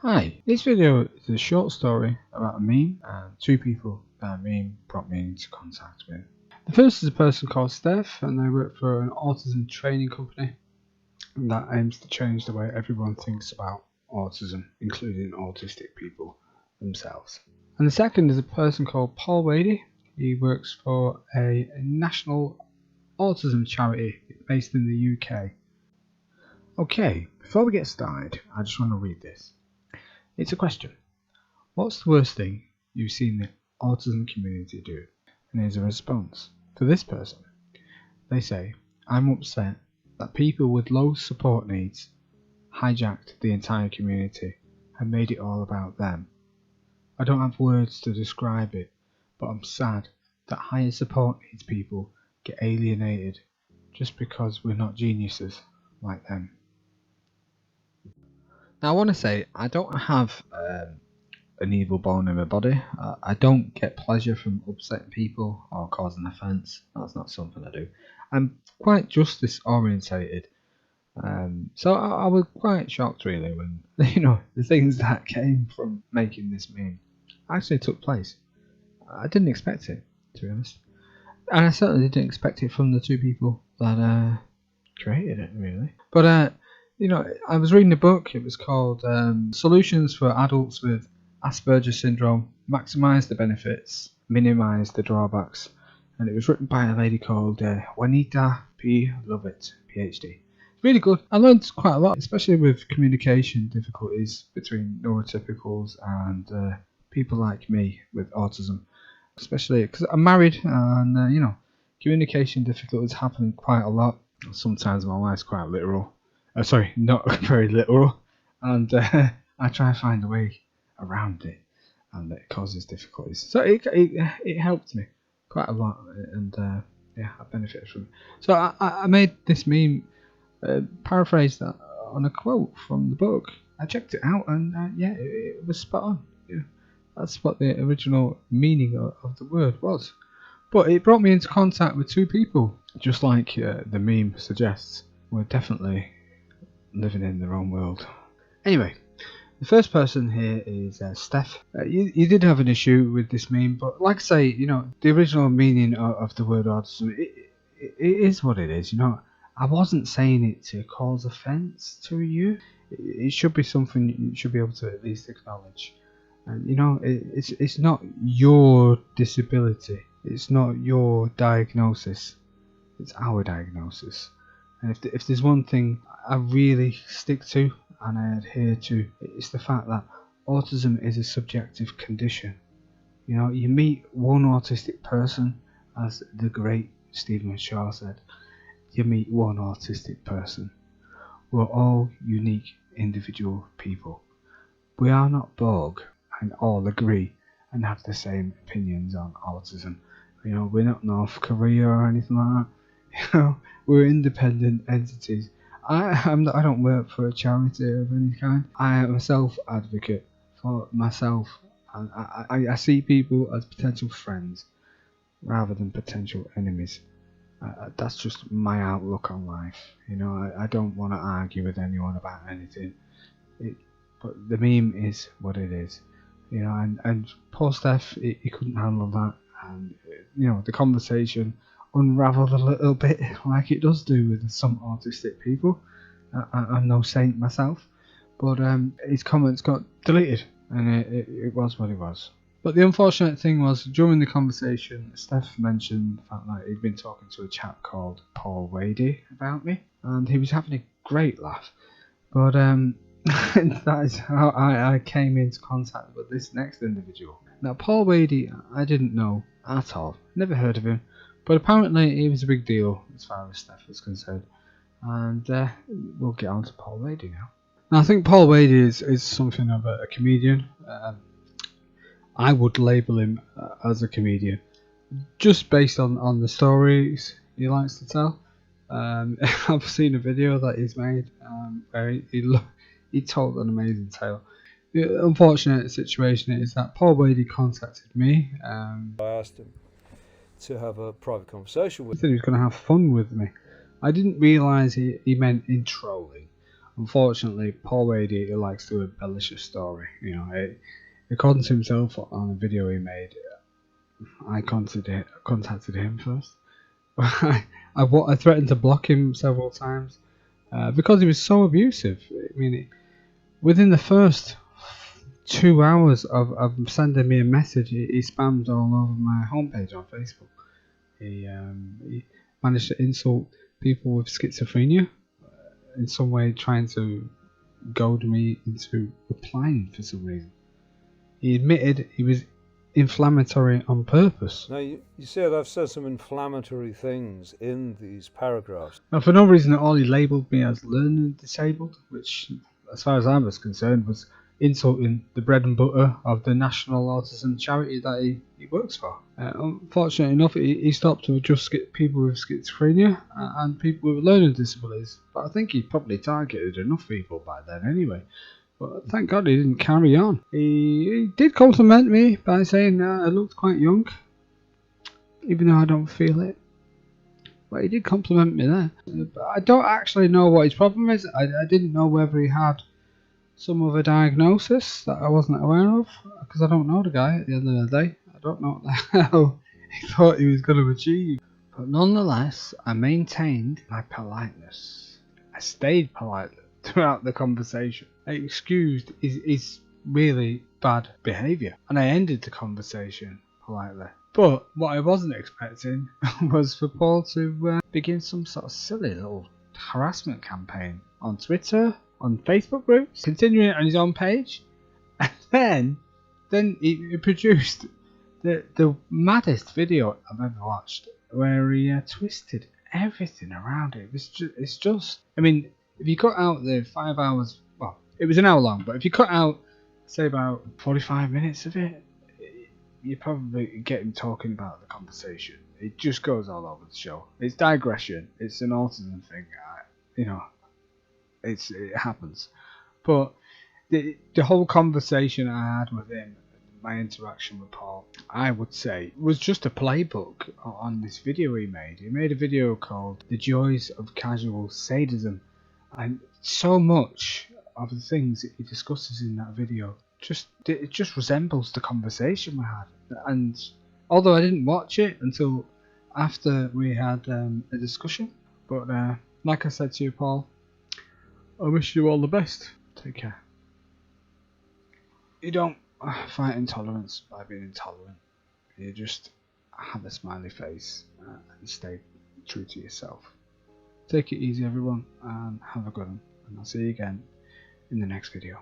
Hi, this video is a short story about a meme and two people that meme brought me into contact with. The first is a person called Steph, and they work for an autism training company that aims to change the way everyone thinks about autism, including autistic people themselves. And the second is a person called Paul Wady. He works for a national autism charity based in the UK. Okay, before we get started, I just want to read this. It's a question. What's the worst thing you've seen the autism community do? And here's a response. For this person, they say, I'm upset that people with low support needs hijacked the entire community and made it all about them. I don't have words to describe it, but I'm sad that higher support needs people get alienated just because we're not geniuses like them. Now I want to say, I don't have an evil bone in my body. I don't get pleasure from upsetting people or causing offence. That's not something I do. I'm quite justice orientated. So I was quite shocked really when the things that came from making this meme actually took place. I didn't expect it, to be honest, and I certainly didn't expect it from the two people that created it really. But I was reading a book. It was called Solutions for Adults with Asperger's Syndrome: Maximize the Benefits, Minimize the Drawbacks, and it was written by a lady called Juanita P. Lovett, PhD. Really good. I learned quite a lot, especially with communication difficulties between neurotypicals and people like me with autism, especially because I'm married and communication difficulties happen quite a lot. Sometimes my wife's quite literal. Sorry, not very literal, and I try to find a way around it, and it causes difficulties. So it helped me quite a lot, and I benefited from it. So I made this meme, paraphrased that on a quote from the book. I checked it out, and it was spot on. Yeah, that's what the original meaning of the word was. But it brought me into contact with two people, just like the meme suggests. We're definitely living in their own world. Anyway, the first person here is Steph. You did have an issue with this meme, but like I say, the original meaning of the word autism, it is what it is. I wasn't saying it to cause offence to you. It should be something you should be able to at least acknowledge. And it's not your disability. It's not your diagnosis. It's our diagnosis. And if there's one thing I really stick to and I adhere to, it's the fact that autism is a subjective condition. You meet one autistic person, as the great Stephen Shaw said, you meet one autistic person. We're all unique individual people. We are not Borg and all agree and have the same opinions on autism. We're not North Korea or anything like that. We're independent entities. I don't work for a charity of any kind. I am a self-advocate for myself, and I see people as potential friends rather than potential enemies. That's just my outlook on life. I don't want to argue with anyone about anything. But the meme is what it is. And poor Steph, he couldn't handle that, and the conversation unravelled a little bit, like it does do with some autistic people. I'm no saint myself, but his comments got deleted, and it was what it was. But the unfortunate thing was, during the conversation, Steph mentioned the fact that he'd been talking to a chap called Paul Wady about me, and he was having a great laugh. But that is how I came into contact with this next individual. Now, Paul Wady, I didn't know at all, never heard of him, but apparently he was a big deal as far as Steph was concerned. And we'll get on to Paul Wady now. Now, I think Paul Wady is something of a comedian. I would label him as a comedian, just based on the stories he likes to tell. I've seen a video that he's made where he told an amazing tale. The unfortunate situation is that Paul Wady contacted me. I asked him to have a private conversation with He said he was going to have fun with me. I didn't realise he meant in trolling. unfortunately, Paul Wady, he likes to embellish a story. You know, according to himself on a video he made, I contacted him first. I threatened to block him several times because he was so abusive. I mean, within the first 2 hours of sending me a message, he spammed all over my homepage on Facebook. He managed to insult people with schizophrenia in some way, trying to goad me into replying for some reason. He admitted he was inflammatory on purpose. Now, you said I've said some inflammatory things in these paragraphs. And for no reason at all, he labelled me as learning disabled, which, as far as I was concerned, was insulting the bread and butter of the national autism charity that he works for. Unfortunately enough, he stopped to just get people with schizophrenia and people with learning disabilities. But I think he probably targeted enough people by then anyway. But thank God he didn't carry on. He did compliment me by saying I looked quite young, even though I don't feel it. But he did compliment me there. But I don't actually know what his problem is. I didn't know whether he had some other diagnosis that I wasn't aware of, because I don't know the guy at the end of the day. I don't know what the hell he thought he was going to achieve. But nonetheless, I maintained my politeness. I stayed polite throughout the conversation. I excused his really bad behaviour, and I ended the conversation politely. But what I wasn't expecting was for Paul to begin some sort of silly little harassment campaign on Twitter, on Facebook groups, continuing it on his own page, and then he produced the maddest video I've ever watched, where he twisted everything around it. It's just, I mean, if you cut out the 5 hours, well, it was an hour long, but if you cut out, say, about 45 minutes of it, you probably get him talking about the conversation. It just goes all over the show. It's digression. It's an autism thing. It happens. But the whole conversation I had with him, my interaction with Paul, I would say was just a playbook on this video he made. He made a video called "The Joys of Casual Sadism," and so much of the things that he discusses in that video it just resembles the conversation we had. And although I didn't watch it until after we had a discussion, but like I said to you, Paul, I wish you all the best. Take care. You don't fight intolerance by being intolerant. You just have a smiley face and stay true to yourself. Take it easy, everyone, and have a good one. And I'll see you again in the next video.